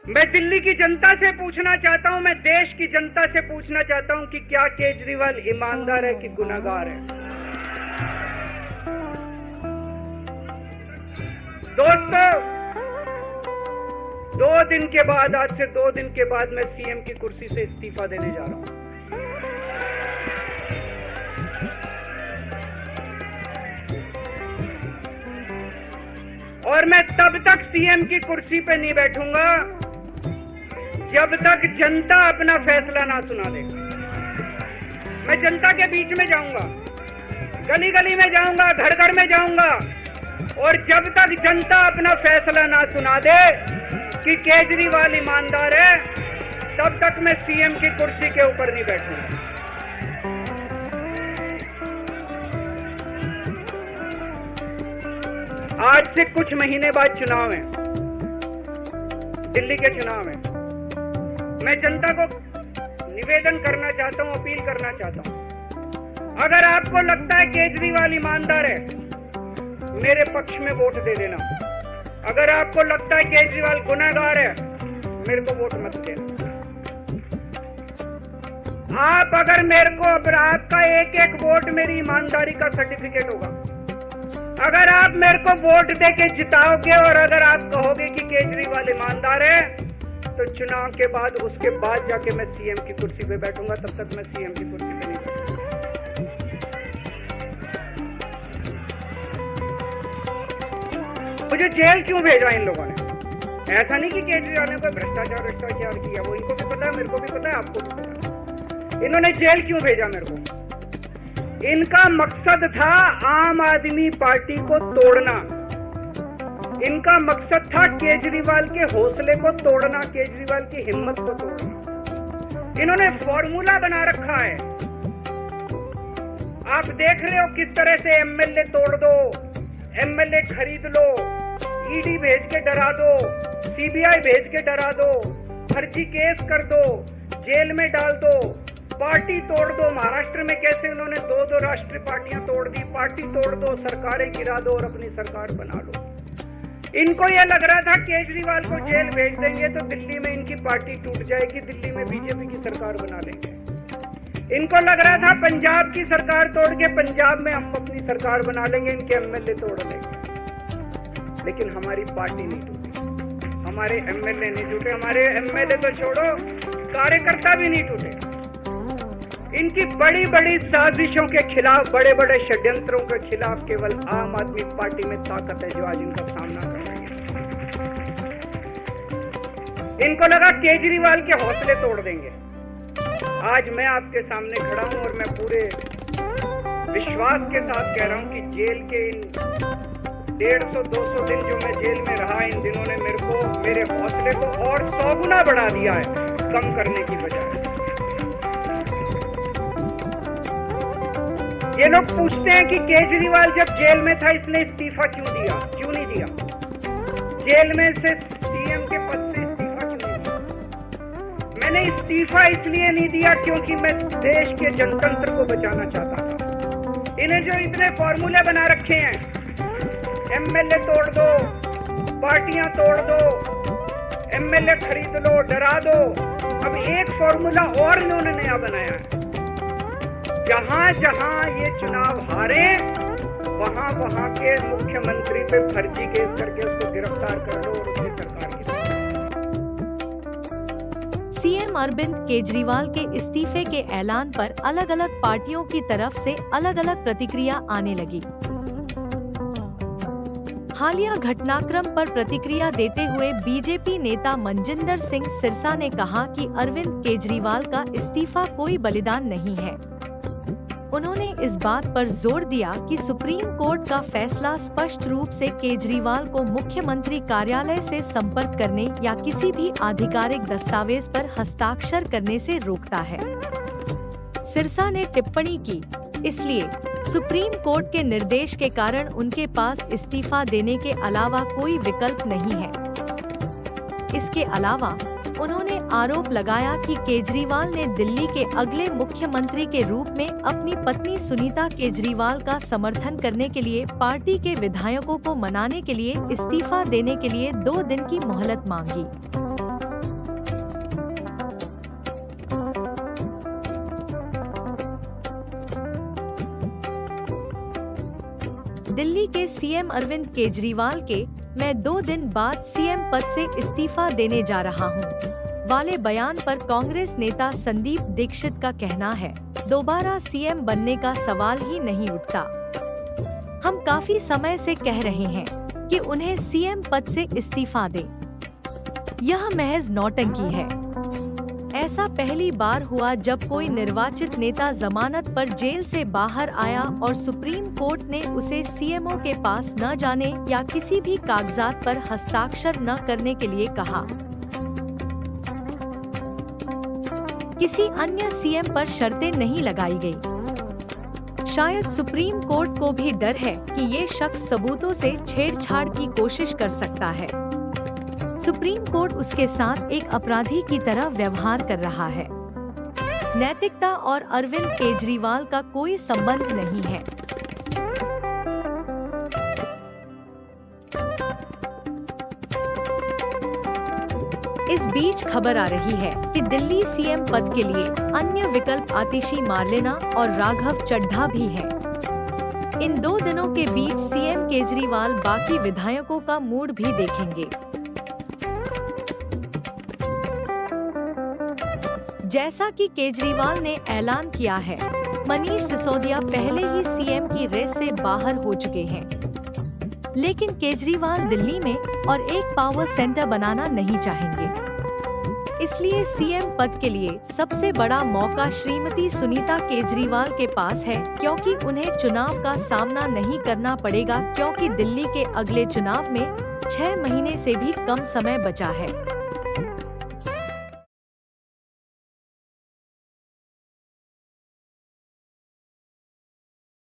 मैं दिल्ली की जनता से पूछना चाहता हूं, मैं देश की जनता से पूछना चाहता हूं कि क्या केजरीवाल ईमानदार है कि गुनहगार है? दोस्तों, 2 दिन के बाद, आज से 2 दिन के बाद मैं सीएम की कुर्सी से इस्तीफा देने जा रहा हूं। और मैं तब तक सीएम की कुर्सी पे नहीं बैठूंगा जब तक जनता अपना फैसला ना सुना दे। मैं जनता के बीच में जाऊंगा, गली गली में जाऊंगा, घर घर में जाऊंगा, और जब तक जनता अपना फैसला ना सुना दे कि केजरीवाल ईमानदार है, तब तक मैं सीएम की कुर्सी के ऊपर नहीं बैठूंगा। आज से कुछ महीने बाद चुनाव है, दिल्ली के चुनाव है। मैं जनता को निवेदन करना चाहता हूं, अपील करना चाहता हूं, अगर आपको लगता है केजरीवाल ईमानदार है, मेरे पक्ष में वोट दे देना। अगर आपको लगता है केजरीवाल गुनहगार है, मेरे को वोट मत देना। आप अगर मेरे को, अगर आपका एक एक वोट मेरी ईमानदारी का सर्टिफिकेट होगा। अगर आप मेरे को वोट दे के जिताओगे और अगर आप कहोगे कि केजरीवाल ईमानदार है, तो चुनाव के बाद, उसके बाद जाके मैं सीएम की कुर्सी पे बैठूंगा। तब तक मैं सीएम की कुर्सी पे नहीं बैठूंगा। मुझे जेल क्यों भेजा इन लोगों ने? ऐसा नहीं कि केजरीवाल ने कोई भ्रष्टाचार किया, वो इनको भी पता है, मेरे को भी पता है, आपको भी पता है। इन्होंने जेल क्यों भेजा मेरे को? इनका मकसद था आम आदमी पार्टी को तोड़ना। इनका मकसद था केजरीवाल के हौसले को तोड़ना, केजरीवाल की हिम्मत को तोड़ना। इन्होंने फॉर्मूला बना रखा है। आप देख रहे हो किस तरह से एमएलए तोड़ दो, एमएलए खरीद लो, ईडी भेज के डरा दो, सीबीआई भेज के डरा दो, फर्जी केस कर दो, जेल में डाल दो, पार्टी तोड़ दो। महाराष्ट्र में कैसे उन्होंने 2-2 राष्ट्रीय पार्टियां तोड़ दी। पार्टी तोड़ दो, सरकारें गिरा दो और अपनी सरकार बना लो। इनको यह लग रहा था केजरीवाल को जेल भेज देंगे तो दिल्ली में इनकी पार्टी टूट जाएगी, दिल्ली में बीजेपी की सरकार बना लेंगे। इनको लग रहा था पंजाब की सरकार तोड़ के पंजाब में हम अपनी सरकार बना लेंगे, इनके एमएलए तोड़ लेंगे। लेकिन हमारी पार्टी नहीं टूटी, हमारे एमएलए नहीं टूटे। हमारे एमएलए तो छोड़ो, कार्यकर्ता भी नहीं टूटे। इनकी बड़ी बड़ी साजिशों के खिलाफ, बड़े बड़े षड्यंत्रों के खिलाफ केवल आम आदमी पार्टी में ताकत है जो आज इनका सामना कर रही है। इनको लगा केजरीवाल के हौसले तोड़ देंगे। आज मैं आपके सामने खड़ा हूं और मैं पूरे विश्वास के साथ कह रहा हूं कि जेल के इन 150-200 दिन जो मैं जेल में रहा, इन दिनों ने मेरे हौसले को और 100 गुना बढ़ा दिया है, कम करने की बजाय। ये लोग पूछते हैं कि केजरीवाल जब जेल में था इसने इस्तीफा क्यों दिया, क्यों नहीं दिया? जेल में से सीएम के पद से इस्तीफा क्यों नहीं दिया? मैंने इस्तीफा इसलिए नहीं दिया क्योंकि मैं देश के जनतंत्र को बचाना चाहता था। इन्हें जो इतने फॉर्मूले बना रखे हैं, एमएलए तोड़ दो, पार्टियां तोड़ दो, एमएलए खरीद लो, डरा दो। अब एक फॉर्मूला और इन्होंने नया बनाया है। जहां जहां ये चुनाव हारे, वहां वहां के मुख्यमंत्री पे फर्जी केस करके उसको गिरफ्तार कर लो और उसकी सरकार की। सीएम अरविंद केजरीवाल के इस्तीफे के ऐलान पर अलग अलग पार्टियों की तरफ से अलग अलग प्रतिक्रिया आने लगी। हालिया घटनाक्रम पर प्रतिक्रिया देते हुए बीजेपी नेता मनजिंदर सिंह सिरसा ने कहा कि अरविंद केजरीवाल का इस्तीफा कोई बलिदान नहीं है। उन्होंने इस बात पर जोर दिया कि सुप्रीम कोर्ट का फैसला स्पष्ट रूप से केजरीवाल को मुख्यमंत्री कार्यालय से संपर्क करने या किसी भी आधिकारिक दस्तावेज पर हस्ताक्षर करने से रोकता है। सिरसा ने टिप्पणी की, इसलिए सुप्रीम कोर्ट के निर्देश के कारण उनके पास इस्तीफा देने के अलावा कोई विकल्प नहीं है। इसके अलावा उन्होंने आरोप लगाया कि केजरीवाल ने दिल्ली के अगले मुख्यमंत्री के रूप में अपनी पत्नी सुनीता केजरीवाल का समर्थन करने के लिए पार्टी के विधायकों को मनाने के लिए इस्तीफा देने के लिए 2 दिन की मोहलत मांगी। दिल्ली के सीएम अरविंद केजरीवाल के "मैं 2 दिन बाद सीएम पद से इस्तीफा देने जा रहा हूं" वाले बयान पर कांग्रेस नेता संदीप दीक्षित का कहना है, दोबारा सीएम बनने का सवाल ही नहीं उठता। हम काफी समय से कह रहे हैं कि उन्हें सीएम पद से इस्तीफा दे। यह महज नौटंकी है। ऐसा पहली बार हुआ जब कोई निर्वाचित नेता जमानत पर जेल से बाहर आया और सुप्रीम कोर्ट ने उसे सीएमओ के पास न जाने या किसी भी कागजात पर हस्ताक्षर न करने के लिए कहा। किसी अन्य सीएम पर शर्तें नहीं लगाई गई। शायद सुप्रीम कोर्ट को भी डर है कि ये शख्स सबूतों से छेड़छाड़ की कोशिश कर सकता है। सुप्रीम कोर्ट उसके साथ एक अपराधी की तरह व्यवहार कर रहा है। नैतिकता और अरविंद केजरीवाल का कोई संबंध नहीं है। इस बीच खबर आ रही है कि दिल्ली सीएम पद के लिए अन्य विकल्प आतिशी मार्लेना और राघव चड्ढा भी हैं। इन 2 दिनों के बीच सीएम केजरीवाल बाकी विधायकों का मूड भी देखेंगे। जैसा कि केजरीवाल ने ऐलान किया है, मनीष सिसोदिया पहले ही सीएम की रेस से बाहर हो चुके हैं। लेकिन केजरीवाल दिल्ली में और एक पावर सेंटर बनाना नहीं चाहेंगे। इसलिए सीएम पद के लिए सबसे बड़ा मौका श्रीमती सुनीता केजरीवाल के पास है, क्योंकि उन्हें चुनाव का सामना नहीं करना पड़ेगा, क्योंकि दिल्ली के अगले चुनाव में 6 महीने से भी कम समय बचा है।